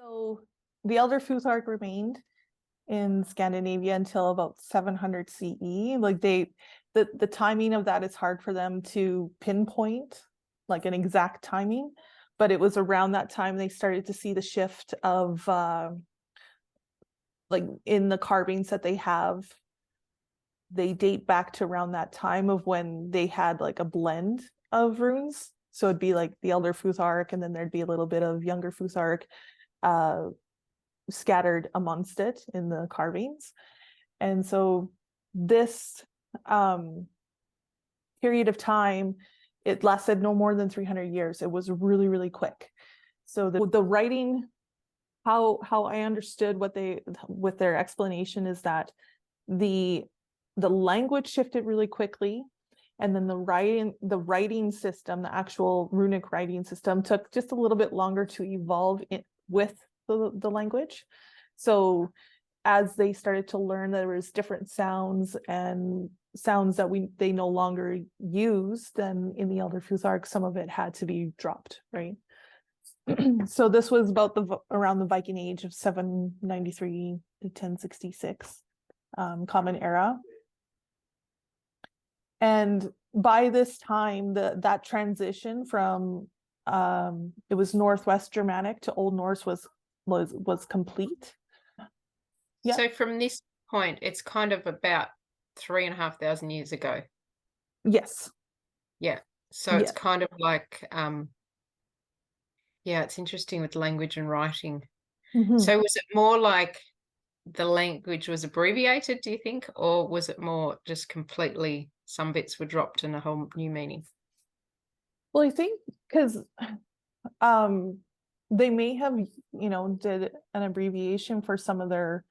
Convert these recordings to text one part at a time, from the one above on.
So the Elder Futhark remained in Scandinavia until about 700 CE. Like the timing of that is hard for them to pinpoint, like an exact timing, but it was around that time they started to see the shift of like in the carvings that they have. They date back to around that time of when they had like a blend of runes. So it'd be like the Elder Futhark, and then there'd be a little bit of Younger Futhark scattered amongst it in the carvings. And so this period of time, it lasted no more than 300 years. It was really, really quick. So the writing, how I understood what they, with their explanation, is that the language shifted really quickly, and then the writing system, the actual runic writing system, took just a little bit longer to evolve with the language. So as they started to learn that there was different sounds and sounds that they no longer used, then in the Elder Futhark, some of it had to be dropped, right? So this was about around the Viking Age of 793 to 1066, Common Era. And by this time, that transition from it was Northwest Germanic to Old Norse was complete. Yeah. So from this point, it's kind of about 3,500 years ago. Yes. Yeah. So it's kind of like, yeah, it's interesting with language and writing. Mm-hmm. So was it more like the language was abbreviated, do you think? Or was it more just completely, some bits were dropped and a whole new meaning? Well, I think because they may have, did an abbreviation for some of the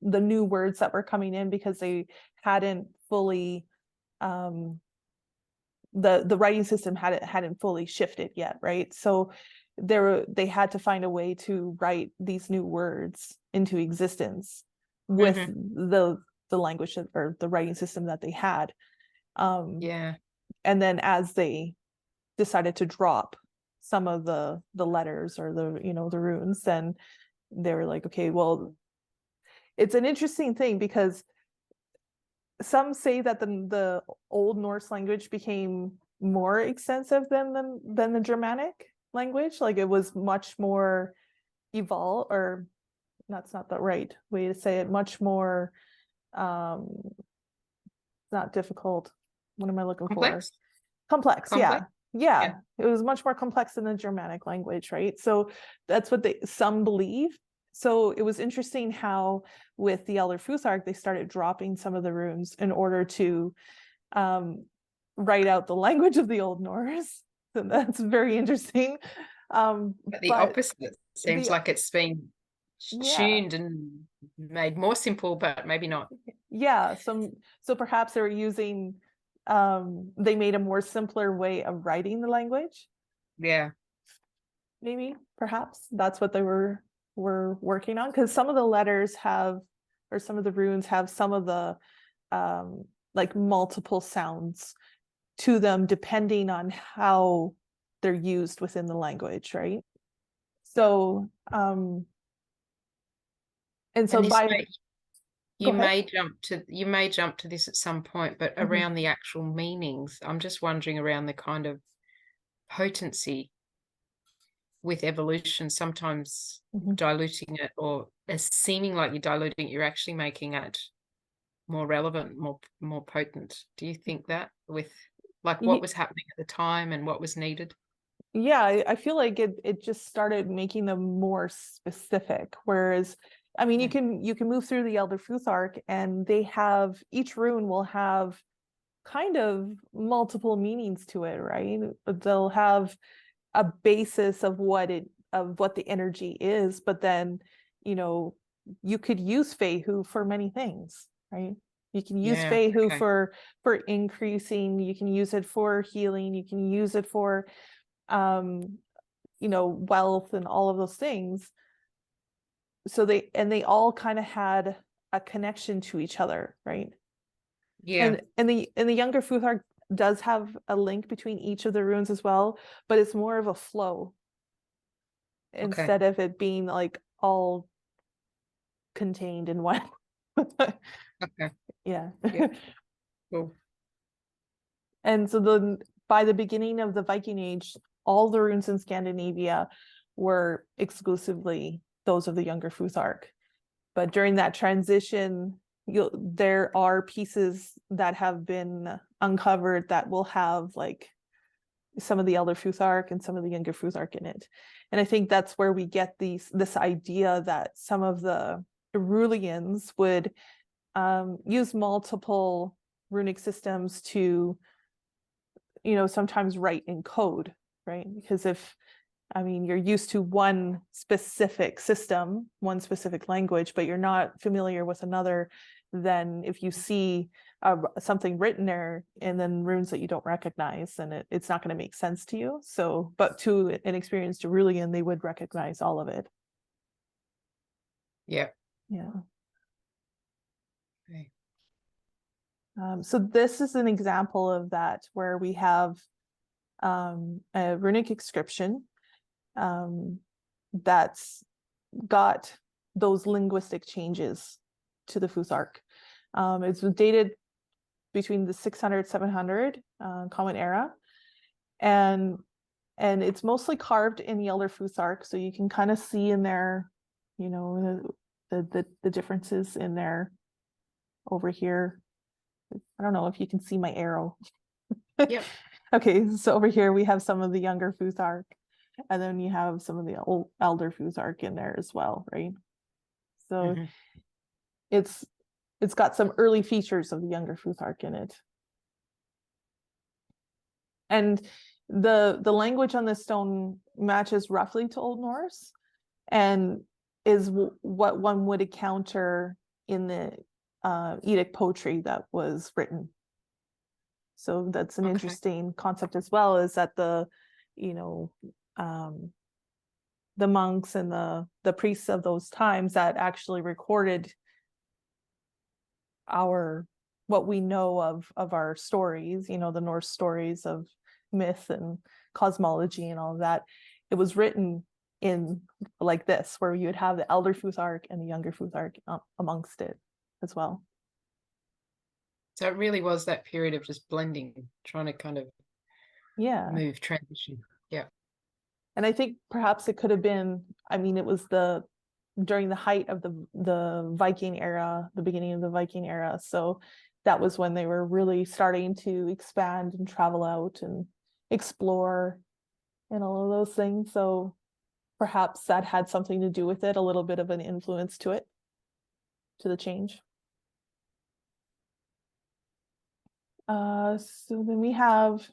new words that were coming in, because they hadn't fully the writing system hadn't fully shifted yet, right? So they had to find a way to write these new words into existence with the language or the writing system that they had. Yeah. And then as they decided to drop some of the letters or the runes, then they were like, okay, well, it's an interesting thing because some say that the Old Norse language became more extensive than the Germanic language. Like it was much more evolved, or that's not the right way to say it, much more not difficult. What am I looking for? Complex. Yeah. It was much more complex than the Germanic language, right? So that's what some believe. So it was interesting how with the Elder Futhark, they started dropping some of the runes in order to write out the language of the Old Norse. So that's very interesting. But the opposite seems like it's been tuned and made more simple, but maybe not. Yeah. So perhaps they were using, they made a more simpler way of writing the language. Yeah. Maybe, perhaps that's what they were working on, because some of the letters have, or some of the runes have some of the like multiple sounds to them depending on how they're used within the language, right? So and so you may jump to this at some point, but around the actual meanings, I'm just wondering around the kind of potency with evolution, sometimes diluting it, or as seeming like you're diluting it, you're actually making it more relevant, more potent. Do you think that with like what was happening at the time and what was needed? Yeah, I feel like it just started making them more specific. Whereas, I mean, you can move through the Elder Futhark, and they have, each rune will have kind of multiple meanings to it, right? They'll have a basis of what the energy is, but then you could use Feihu for many things, right? You can use Feihu for increasing, you can use it for healing, you can use it for wealth and all of those things. So they all kind of had a connection to each other, right? Yeah. And the Younger Futhark does have a link between each of the runes as well, but it's more of a flow. instead of it being like all contained in one. Okay. Yeah. Yeah. Cool. And so by the beginning of the Viking Age, all the runes in Scandinavia were exclusively those of the Younger Futhark. But during that transition, there are pieces that have been uncovered that will have like some of the Elder Futhark and some of the Younger Futhark in it. And I think that's where we get this idea that some of the Irulians would use multiple runic systems to, sometimes write in code, right? Because you're used to one specific system, one specific language, but you're not familiar with another, then if you see something written there and then runes that you don't recognize, then it's not going to make sense to you. So, but to an experienced Irulian, they would recognize all of it. Yeah. Yeah. Okay. So this is an example of that, where we have a runic inscription that's got those linguistic changes to the Futhark. It's dated between the 600 700 Common Era, and it's mostly carved in the Elder Futhark, so you can kind of see in there, the differences in there. Over here, I don't know if you can see my arrow. Yep. Okay, so over here we have some of the Younger Futhark, and then you have some of the old Elder Futhark in there as well, right? So it's got some early features of the Younger Futhark in it. And the language on this stone matches roughly to Old Norse, and is what one would encounter in the Edict poetry that was written. So that's an interesting concept as well, is that the monks and the priests of those times that actually recorded what we know of our stories, the Norse stories of myth and cosmology and all of that, it was written in like this, where you would have the Elder Futhark and the Younger Futhark amongst it as well. So it really was that period of just blending, trying to kind of move, transition. Yeah. And I think perhaps it could have been, it was during the height of the Viking era, the beginning of the Viking era. So that was when they were really starting to expand and travel out and explore and all of those things. So perhaps that had something to do with it, a little bit of an influence to the change. So then we have,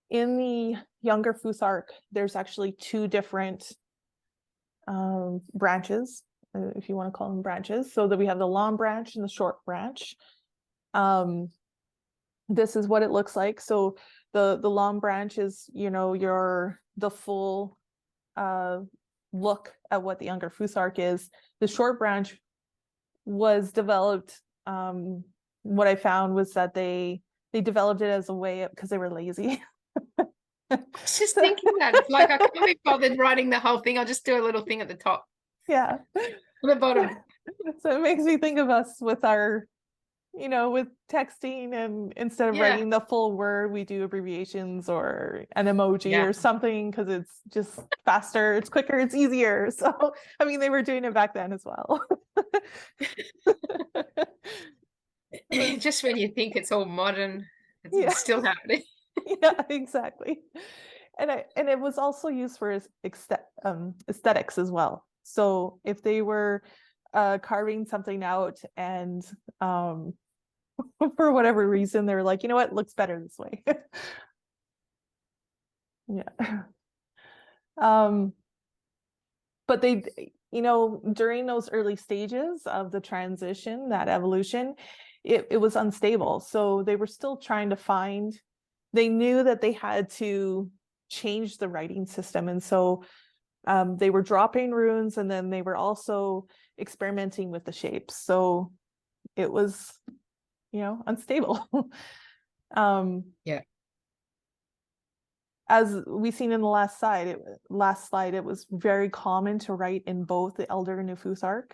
in the Younger Futhark, there's actually two different branches, if you want to call them branches. So that we have the long branch and the short branch. This is what it looks like. So the long branch is, the full look at what the Younger Futhark is. The short branch was developed, what I found was that they developed it as a way, because they were lazy. I was just thinking that, it's like, I can't be bothered writing the whole thing. I'll just do a little thing at the top. Yeah. At the bottom. So it makes me think of us with our, with texting, and instead of writing the full word, we do abbreviations or an emoji or something, because it's just faster, it's quicker, it's easier. So, they were doing it back then as well. Just when you think it's all modern, it's still happening. Yeah, exactly. And it was also used for aesthetics as well. So if they were carving something out, and for whatever reason they're like, you know what, it looks better this way. Yeah. But they, during those early stages of the transition, that evolution, it was unstable. So they were still trying to they knew that they had to change the writing system. And so they were dropping runes, and then they were also experimenting with the shapes. So it was, unstable. as we've seen in the last slide, it was very common to write in both the Elder and the Futhark,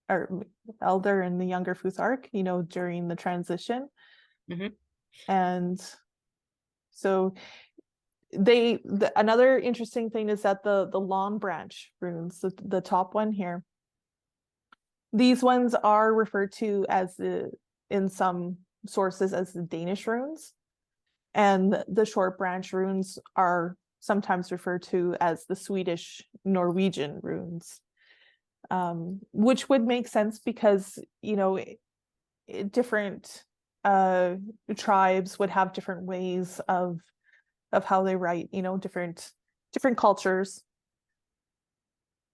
or Elder and the Younger Futhark, you know, during the transition. Mhm. And so another interesting thing is that the long branch runes, the top one here, these ones are referred to as in some sources as the Danish runes, and the short branch runes are sometimes referred to as the Swedish Norwegian runes, which would make sense because, you know, different tribes would have different ways of how they write, you know, different cultures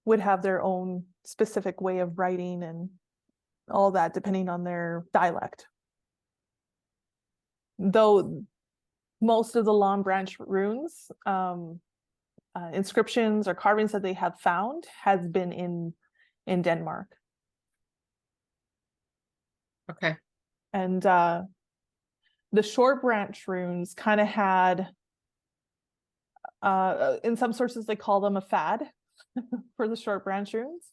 would have their own specific way of writing and all that depending on their dialect. Though most of the long branch runes, inscriptions or carvings that they have found has been in Denmark. Okay. And the short branch runes kind of had, in some sources they call them a fad for the short branch runes,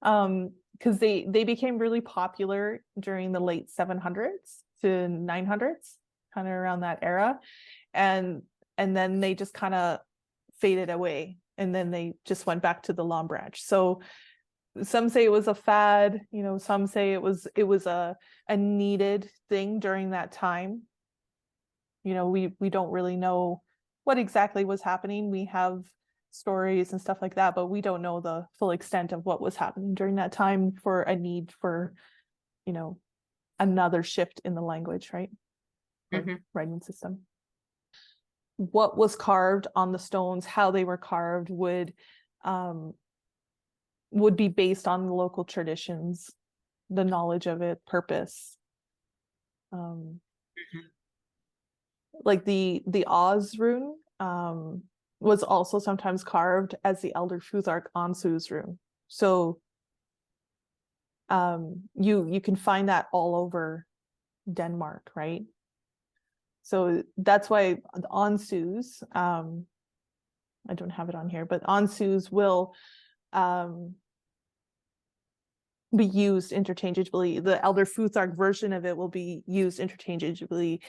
because they became really popular during the late 700s to 900s, kind of around that era, and then they just kind of faded away, and then they just went back to the long branch. So some say it was a fad, you know, some say it was a needed thing during that time. You know, we don't really know what exactly was happening. We have stories and stuff like that, but we don't know the full extent of what was happening during that time for a need for, you know, another shift in the language, right? Mhm. Writing system. What was carved on the stones, how they were carved would be based on the local traditions, the knowledge of it, purpose. Like the Oz rune was also sometimes carved as the Elder Futhark Ansu's rune. So you can find that all over Denmark, right? So that's why the Ansus, I don't have it on here, but Ansus will be used interchangeably. The Elder Futhark version of it will be used interchangeably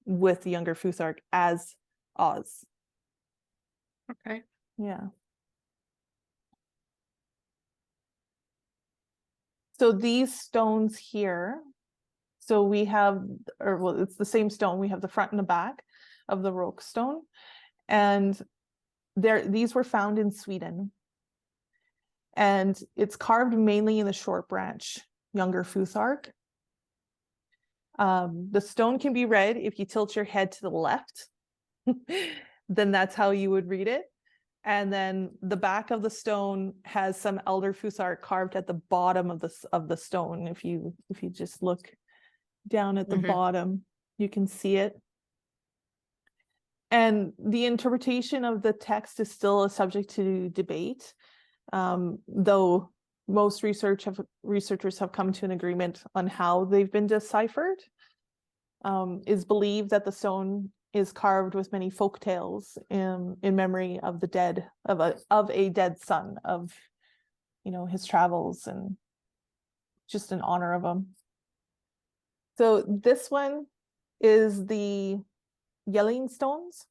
with the Younger Futhark as Oz. Okay. Yeah. So these stones here, so we have, or well, it's the same stone. We have the front and the back of the rock stone, and these were found in Sweden, and it's carved mainly in the short branch Younger Futhark. The stone can be read if you tilt your head to the left, then that's how you would read it. And then the back of the stone has some Elder Futhark carved at the bottom of the stone. If you just look down at the bottom, you can see it. And the interpretation of the text is still a subject to debate, though most researchers have come to an agreement on how they've been deciphered. Is believed that the stone is carved with many folk tales in memory of the dead, of a dead son, of, you know, his travels, and just in honor of him. So this one is the Yelling stones.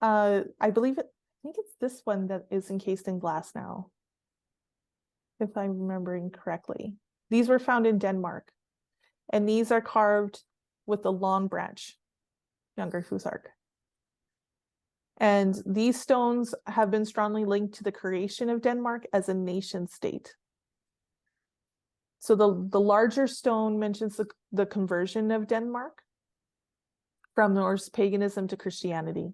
I think it's this one that is encased in glass now, if I'm remembering correctly. These were found in Denmark, and these are carved with the long branch Younger Futhark. And these stones have been strongly linked to the creation of Denmark as a nation state. So the larger stone mentions the conversion of Denmark from Norse paganism to Christianity.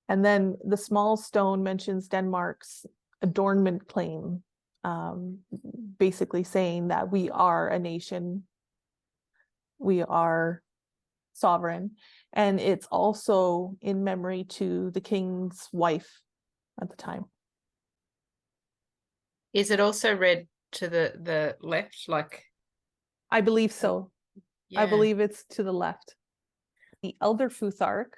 And then the small stone mentions Denmark's adornment claim, basically saying that we are a nation, we are sovereign, and it's also in memory to the king's wife at the time. Is it also read to the left, like? I believe so. Yeah. I believe it's to the left. The Elder Futhark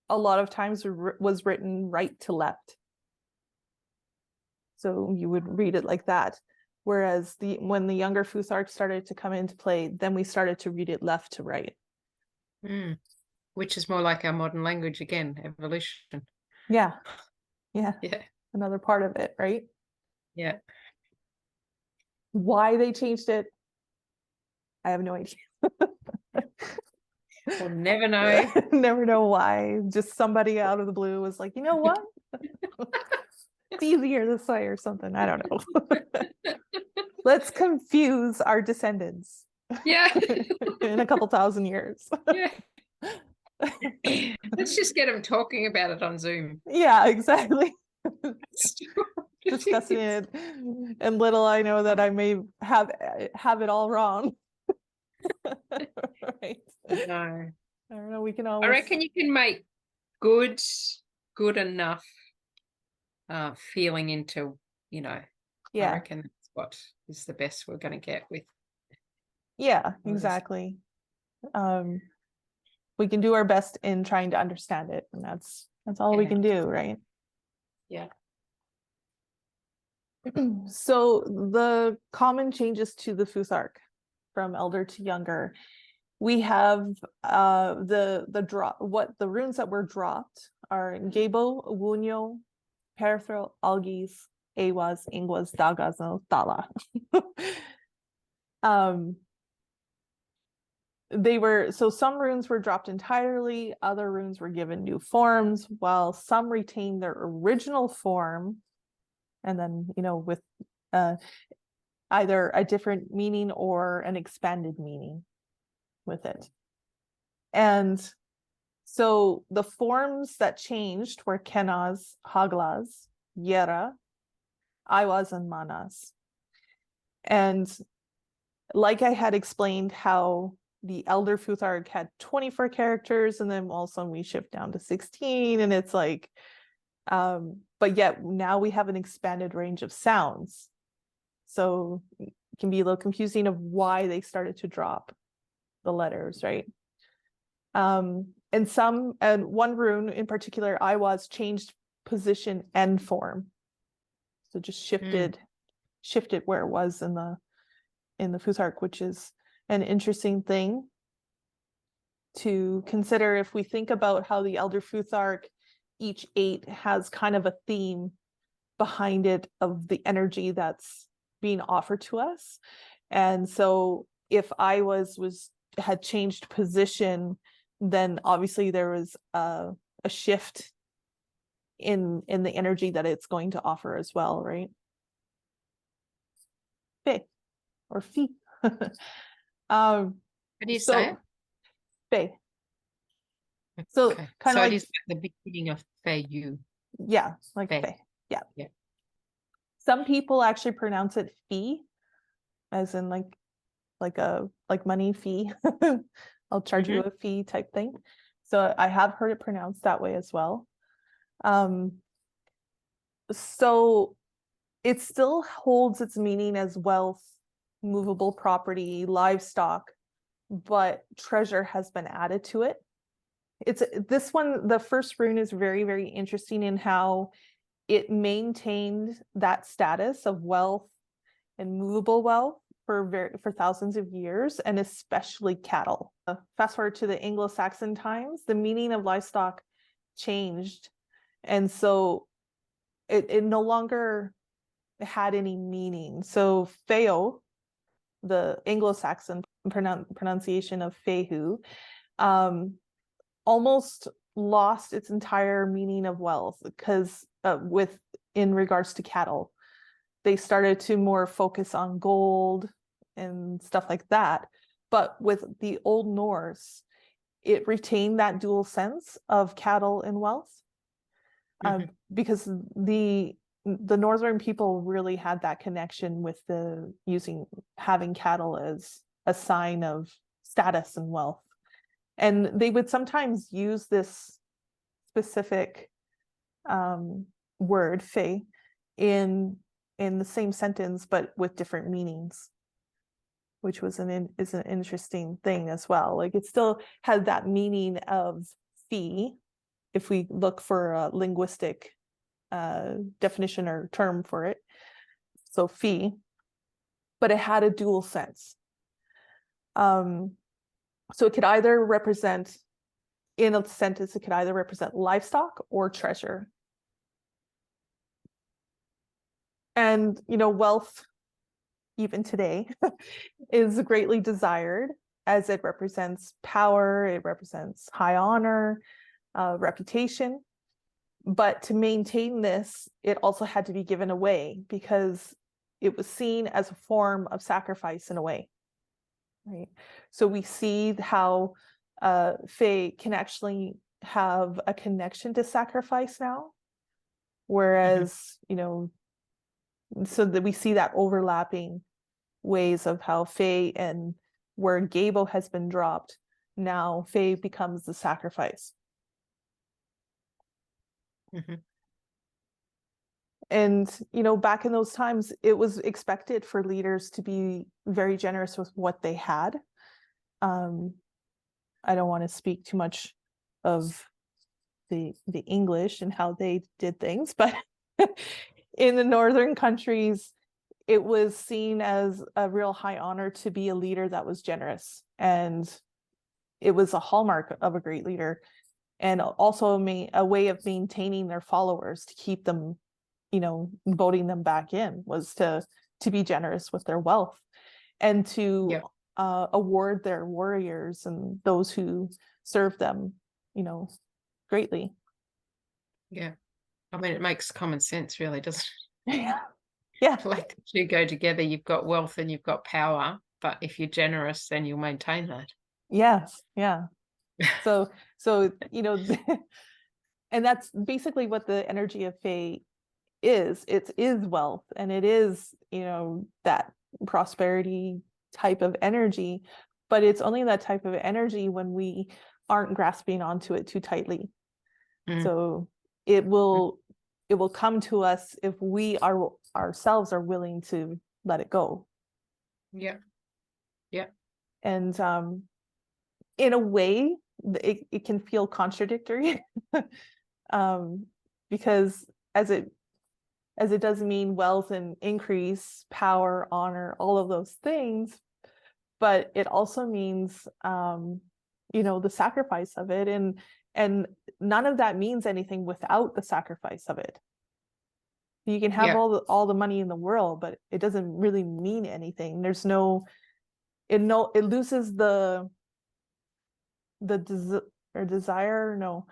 a lot of times was written right to left. So you would read it like that. Whereas when the Younger Futhark started to come into play, then we started to read it left to right. Which is more like our modern language again, evolution. Yeah. Yeah. Another part of it, right? Yeah. Why they changed it, I have no idea. We'll never know. Never know why. Just somebody out of the blue was like, you know what? It's easier this way or something. I don't know. Let's confuse our descendants. Yeah. In a couple thousand years. Yeah. Let's just get them talking about it on Zoom. Yeah, exactly. Discussing it, and little I know that I may have it all wrong. Right. No. I don't know. We can I always. reckon you can make good enough feeling into, I reckon that's what is the best we're going to get with. Yeah, exactly. We can do our best in trying to understand it, and that's all we can do, right? Yeah. So the common changes to the Futhark from Elder to Younger, we have the drop. What the runes that were dropped are Gabo, Wunyo, Perthro, Algis, Awas, Ingwas, Dagas, and Thala. Some runes were dropped entirely, other runes were given new forms, while some retained their original form, and then with either a different meaning or an expanded meaning with it. And so the forms that changed were Kenaz, Haglas, Yera, Iwas, and Manas. And like I had explained how the Elder Futhark had 24 characters, and then all of a sudden we shift down to 16, and it's like, but yet now we have an expanded range of sounds. So it can be a little confusing of why they started to drop the letters, right? And one rune in particular, Iwas, changed position and form. So just shifted where it was in the Futhark, which is an interesting thing to consider if we think about how the Elder Futhark, each 8 has kind of a theme behind it of the energy that's being offered to us. And so if I had changed position, then obviously there was a shift in the energy that it's going to offer as well, right? Fe or Fi. How do you say it? Fe. So okay. kind of like it is the beginning of Fei-yu. Yeah, like Fe. Yeah. Some people actually pronounce it fee, as in like money fee. I'll charge you a fee type thing. So I have heard it pronounced that way as well. So it still holds its meaning as wealth, movable property, livestock, but treasure has been added to it. This one, the first rune, is very, very interesting in how it maintained that status of wealth and movable wealth for thousands of years, and especially cattle. Fast forward to the Anglo-Saxon times, the meaning of livestock changed, and so it no longer had any meaning. So Feo, the Anglo-Saxon pronunciation of Fehu, almost lost its entire meaning of wealth, because in regards to cattle, they started to more focus on gold and stuff like that. But with the Old Norse, it retained that dual sense of cattle and wealth, because the northern people really had that connection with having cattle as a sign of status and wealth. And they would sometimes use this specific word, fe, in the same sentence, but with different meanings, which is an interesting thing as well. Like it still had that meaning of fee if we look for a linguistic definition or term for it, so fee, but it had a dual sense. So it could either represent, in a sentence, it could either represent livestock or treasure. And, wealth, even today, is greatly desired, as it represents power, it represents high honor, reputation. But to maintain this, it also had to be given away, because it was seen as a form of sacrifice in a way, right? So we see how Fae can actually have a connection to sacrifice now, whereas, so that we see that overlapping ways of how Fae, and where Gabo has been dropped, now Fae becomes the sacrifice. And, back in those times, it was expected for leaders to be very generous with what they had. I don't want to speak too much of the English and how they did things, but in the northern countries, it was seen as a real high honor to be a leader that was generous. And it was a hallmark of a great leader, and also a way of maintaining their followers, to keep them, voting them back in, was to be generous with their wealth, and to award their warriors and those who serve them, greatly. Yeah. I mean, it makes common sense, really, doesn't it? Yeah. Yeah. Like the two go together. You've got wealth and you've got power, but if you're generous, then you'll maintain that. Yes. Yeah. So, and that's basically what the energy of Fae is. It is wealth, and it is, that prosperity type of energy, but it's only that type of energy when we aren't grasping onto it too tightly. So it will come to us if we ourselves are willing to let it go. Yeah. And in a way, it can feel contradictory, because as it does mean wealth and increase, power, honor, all of those things, but it also means the sacrifice of it, and none of that means anything without the sacrifice of it. You can have all the money in the world, but it doesn't really mean anything. There's it loses the desire. No.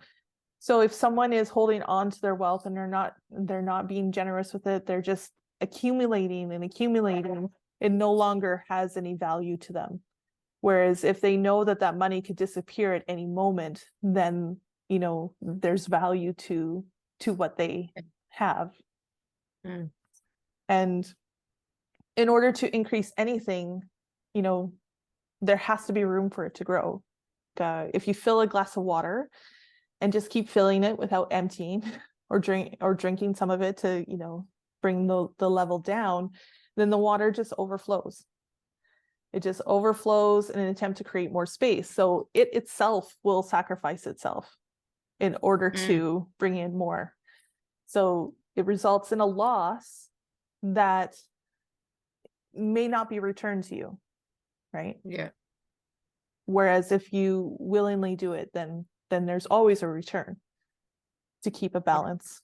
So if someone is holding on to their wealth and they're not being generous with it, they're just accumulating and accumulating. It no longer has any value to them. Whereas if they know that money could disappear at any moment, then, there's value to what they have. And in order to increase anything, there has to be room for it to grow. If you fill a glass of water and just keep filling it without emptying, or drinking some of it to, bring the level down, then the water just overflows. It just overflows in an attempt to create more space. So it itself will sacrifice itself in order to bring in more. So it results in a loss that may not be returned to you, right? Yeah. Whereas if you willingly do it, then there's always a return, to keep a balance.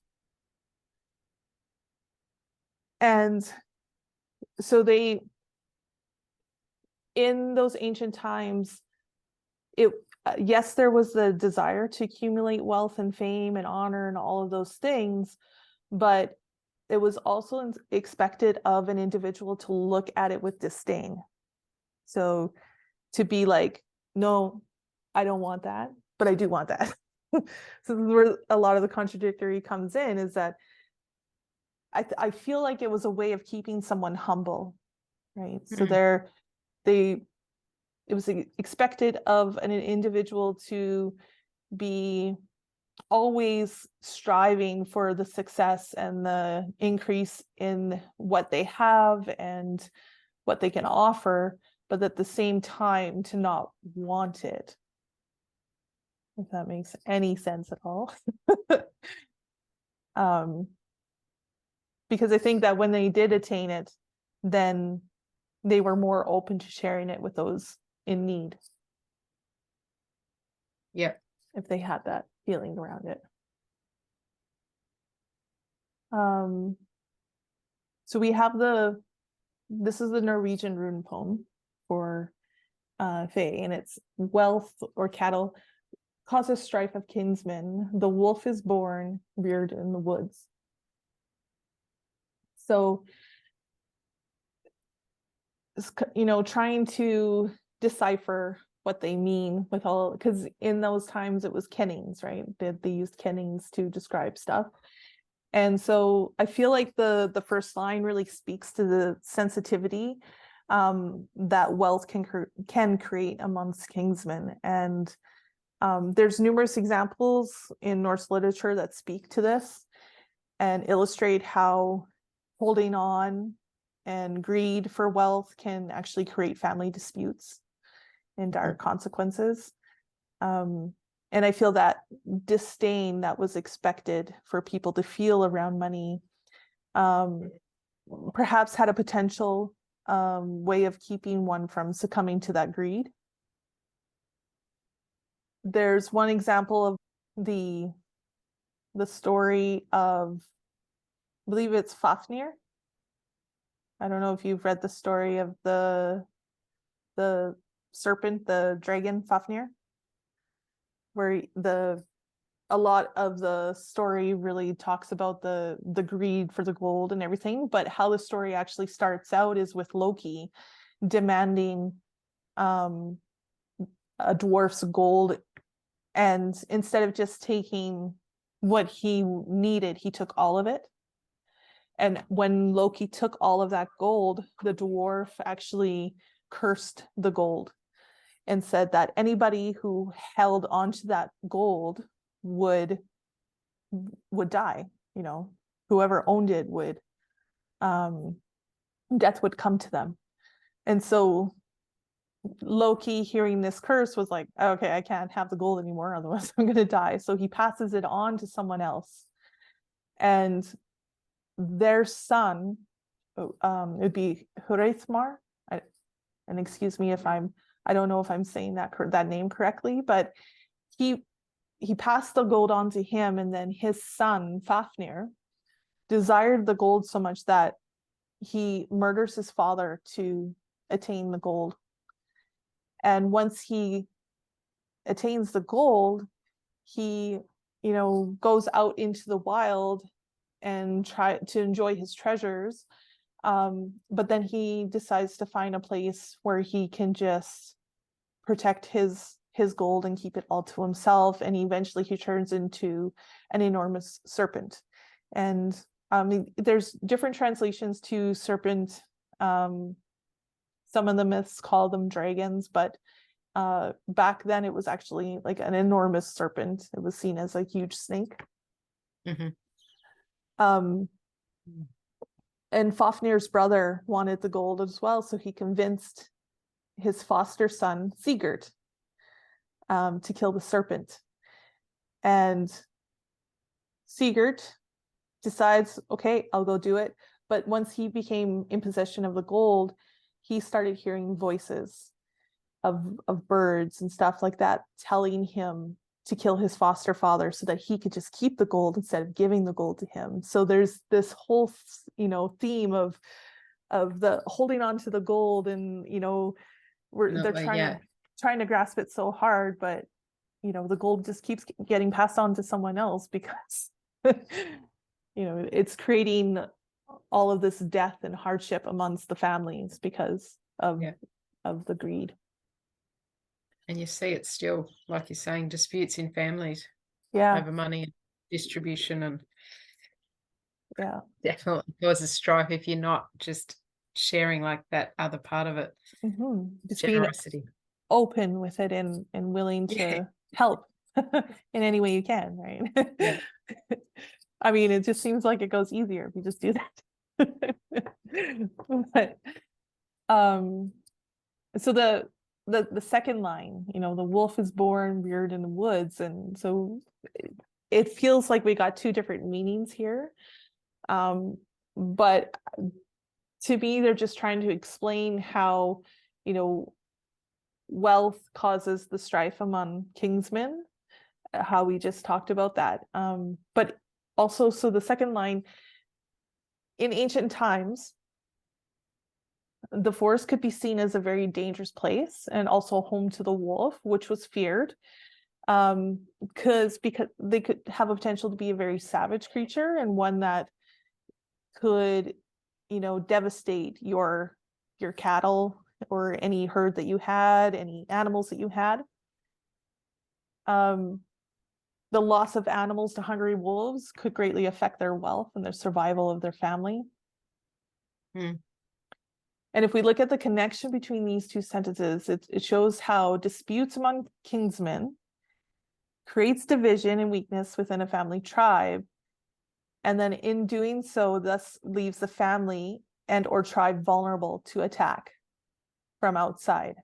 And so in those ancient times, yes, there was the desire to accumulate wealth and fame and honor and all of those things, but it was also expected of an individual to look at it with disdain. So to be like, no, I don't want that, but I do want that. So this is where a lot of the contradictory comes in, is that I feel like it was a way of keeping someone humble, right? So it was expected of an individual to be always striving for the success and the increase in what they have and what they can offer, but at the same time to not want it, if that makes any sense at all. Because I think that when they did attain it, then they were more open to sharing it with those in need. Yeah. If they had that feeling around it. So we have this is the Norwegian rune poem for Fae, and it's wealth or cattle causes strife of kinsmen. The wolf is born, reared in the woods. So, trying to decipher what they mean with all, because in those times it was kennings, right? They used kennings to describe stuff. And so I feel like the first line really speaks to the sensitivity that wealth can create amongst kinsmen. And there's numerous examples in Norse literature that speak to this and illustrate how holding on and greed for wealth can actually create family disputes and dire consequences. And I feel that disdain that was expected for people to feel around money perhaps had a potential way of keeping one from succumbing to that greed. There's one example of the story of, I believe it's Fafnir. I don't know if you've read the story of the serpent, the dragon Fafnir, where a lot of the story really talks about the greed for the gold and everything, but how the story actually starts out is with Loki demanding a dwarf's gold, and instead of just taking what he needed, he took all of it. And when Loki took all of that gold, the dwarf actually cursed the gold and said that anybody who held onto that gold would die. Whoever owned it would death would come to them. And so Loki, hearing this curse, was like, okay, I can't have the gold anymore, otherwise I'm gonna die. So he passes it on to someone else, and their son, it'd be Hreithmar, and excuse me if I don't know if I'm saying that name correctly, but he passed the gold on to him, and then his son Fafnir desired the gold so much that he murders his father to attain the gold. And once he attains the gold, he goes out into the wild and try to enjoy his treasures, but then he decides to find a place where he can just protect his gold and keep it all to himself, and eventually he turns into an enormous serpent. And there's different translations to serpent. Some of the myths call them dragons, but back then it was actually like an enormous serpent. It was seen as a huge snake. And Fafnir's brother wanted the gold as well, so he convinced his foster son Sigurd to kill the serpent. And Sigurd decides, okay, I'll go do it. But once he became in possession of the gold, he started hearing voices of birds and stuff like that telling him to kill his foster father so that he could just keep the gold instead of giving the gold to him. So there's this whole theme of the holding on to the gold, and they're trying to grasp it so hard, but the gold just keeps getting passed on to someone else because it's creating all of this death and hardship amongst the families because of the greed. And you see it still, like you're saying, disputes in families over money and distribution, and definitely causes strife if you're not just sharing like that other part of it. Just generosity, being open with it and willing to help in any way you can, right? I mean, it just seems like it goes easier if you just do that. But so the second line, you know, the wolf is born, reared in the woods. And so it feels like we got two different meanings here. But to me, they're just trying to explain how, you know, wealth causes the strife among kingsmen, how we just talked about that. But also, so the second line, in ancient times, the forest could be seen as a very dangerous place and also home to the wolf, which was feared, because they could have a potential to be a very savage creature and one that could, you know, devastate your cattle or any herd that you had, any animals that you had. The loss of animals to hungry wolves could greatly affect their wealth and their survival of their family. And if we look at the connection between these two sentences, it shows how disputes among kinsmen creates division and weakness within a family tribe. And then in doing so, thus leaves the family and or tribe vulnerable to attack from outside.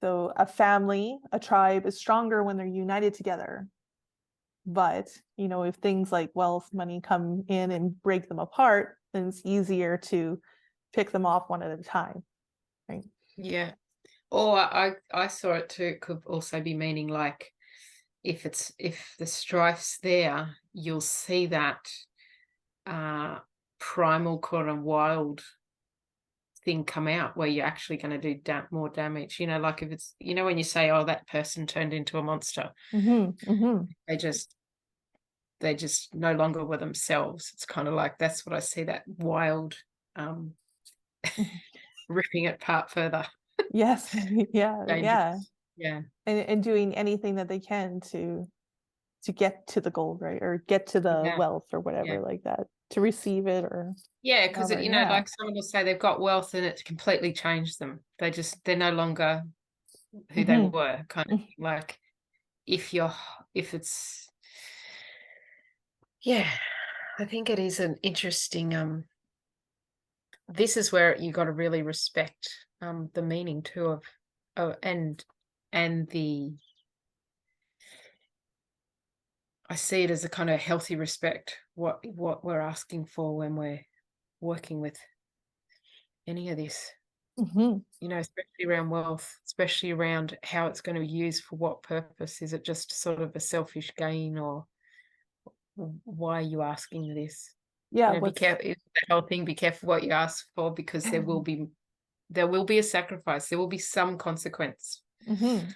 So a family, a tribe is stronger when they're united together. But, you know, if things like wealth, money come in and break them apart, then it's easier to pick them off one at a time, right? Yeah. Or I saw it too. It could also be meaning like if the strife's there, you'll see that primal kind of wild thing come out where you're actually going to do more damage. You know, like if it's, you know, when you say, oh, that person turned into a monster, they just no longer were themselves. It's kind of like, that's what I see, that wild ripping it apart further. Yes. Yeah. And doing anything that they can to get to the goal, right? Or get to the wealth or whatever like that, to receive it or because you know, like someone will say they've got wealth and it completely changed them. They're no longer who they were, kind of like if it's I think it is an interesting this is where you got to really respect the meaning too of and the I see it as a kind of healthy respect what we're asking for when we're working with any of this. You know, especially around wealth, especially around how it's going to be used for what purpose. Is it just sort of a selfish gain, or why are you asking this? Yeah, you know, be careful. The whole thing, be careful what you ask for, because there will be a sacrifice. There will be some consequence. And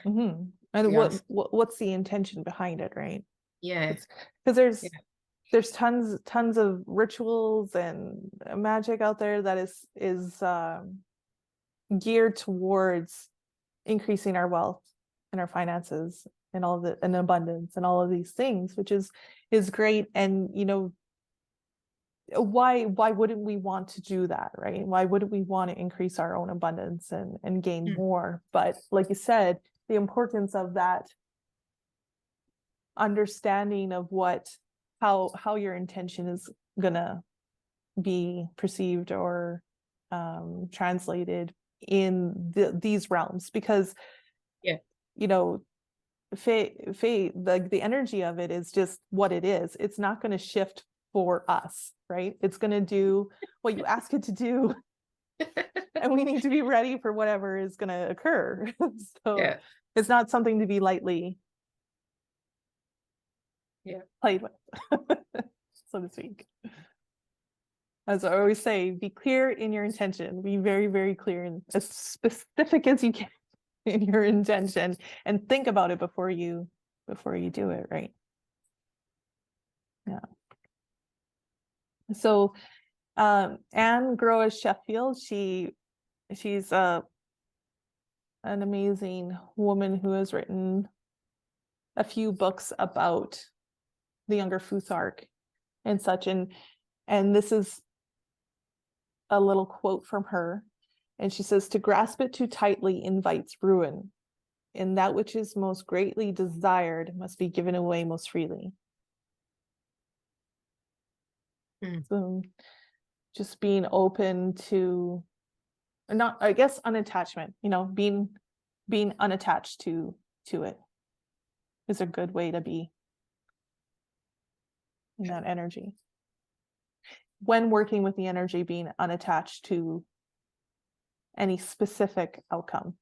what's the intention behind it, right? Yeah, because there's tons of rituals and magic out there that is geared towards increasing our wealth and our finances and all the and abundance and all of these things, which is great. And you know, why wouldn't we want to do that, right? Why wouldn't we want to increase our own abundance and gain more? But like you said, the importance of that understanding of how your intention is gonna be perceived or translated in these realms, because you know, the energy of it is just what it is. It's not going to shift for us, right? It's going to do what you ask it to do. And we need to be ready for whatever is going to occur. So it's not something to be lightly played with, so to speak. As I always say, be clear in your intention. Be very, very clear and as specific as you can in your intention, and think about it before you do it, right? Yeah. So Anne Groes Sheffield, she's an amazing woman who has written a few books about the Younger Futhark and such, and this is a little quote from her, and she says, "To grasp it too tightly invites ruin, and that which is most greatly desired must be given away most freely." So just being open to or not, I guess unattachment, you know, being unattached to it is a good way to be in that energy. When working with the energy, being unattached to any specific outcome.